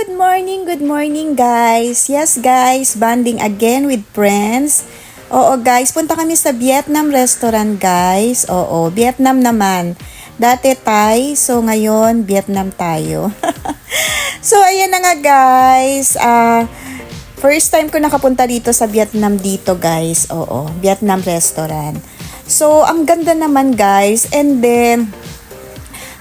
Good morning guys. Yes guys, bonding again with friends. Oo guys, punta kami sa Vietnam restaurant guys. Oo, Vietnam naman. Dati Thai, so ngayon Vietnam tayo. So ayan na nga guys. First time ko nakapunta dito sa Vietnam dito guys. Oo, Vietnam restaurant. So ang ganda naman guys. And then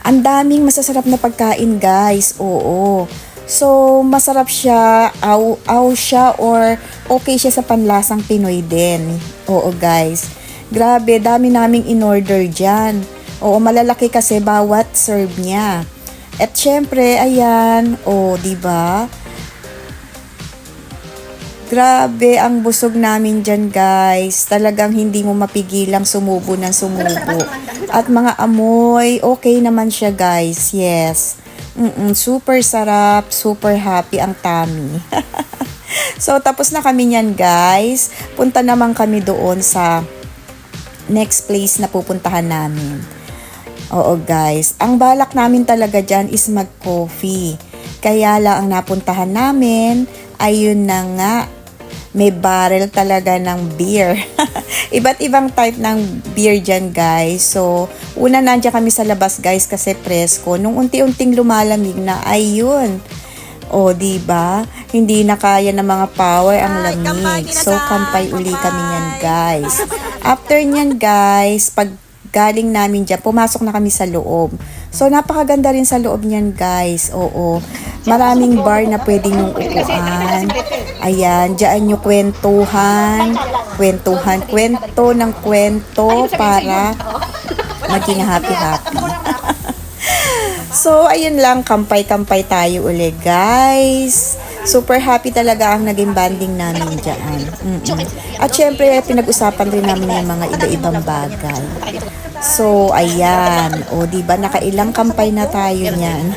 ang daming masasarap na pagkain guys. Oo. So, masarap siya, aw siya, or okay siya sa panlasang Pinoy din. Oo guys. Grabe, dami naming in-order dyan. Oo, malalaki kasi bawat serve niya. At syempre, ayan, diba? Grabe, ang busog namin dyan guys. Talagang hindi mo mapigilang sumubo ng sumubo. At mga amoy, okay naman siya guys. Yes. Super sarap, super happy ang tummy. So, tapos na kami niyan guys. Punta naman kami doon sa next place na pupuntahan namin. Oo guys, ang balak namin talaga dyan is mag-coffee. Kaya lang ang napuntahan namin, ayun na nga, may barrel talaga ng beer. Iba't ibang type ng beer dyan guys. So, una nandiyan kami sa labas guys kasi presko. Nung unti-unting lumalamig na, ayun. Diba? Hindi na kaya ng mga power ang lamig. So, kampay uli kami yan guys. After nyan guys, pag galing namin dyan, pumasok na kami sa loob. So, napakaganda rin sa loob nyan guys. Oo. Maraming bar na pwedeng yung upuan. Ayan, dyan nyo kwentuhan, kwento ng kwento para maging happy-happy. So, ayun lang, kampay-kampay tayo uli, guys. Super happy talaga ang naging banding namin dyan. At syempre, pinag-usapan rin namin yung mga iba-ibang bagay. So, ayan. Diba, nakailang kampay na tayo niyan.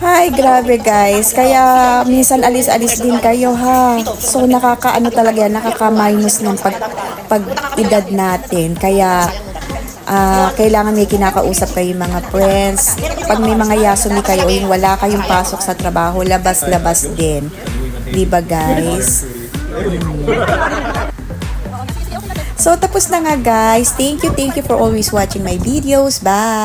Ay, grabe guys. Kaya minsan alis-alis din kayo ha. So nakakaano talaga, nakaka-minus ng pag-edad natin. Kaya kailangan may kinakausap kayo mga friends. Pag may mga yasumi kayo, yung wala kayong pasok sa trabaho, labas-labas din. Diba guys? So tapos na nga guys. Thank you for always watching my videos. Bye!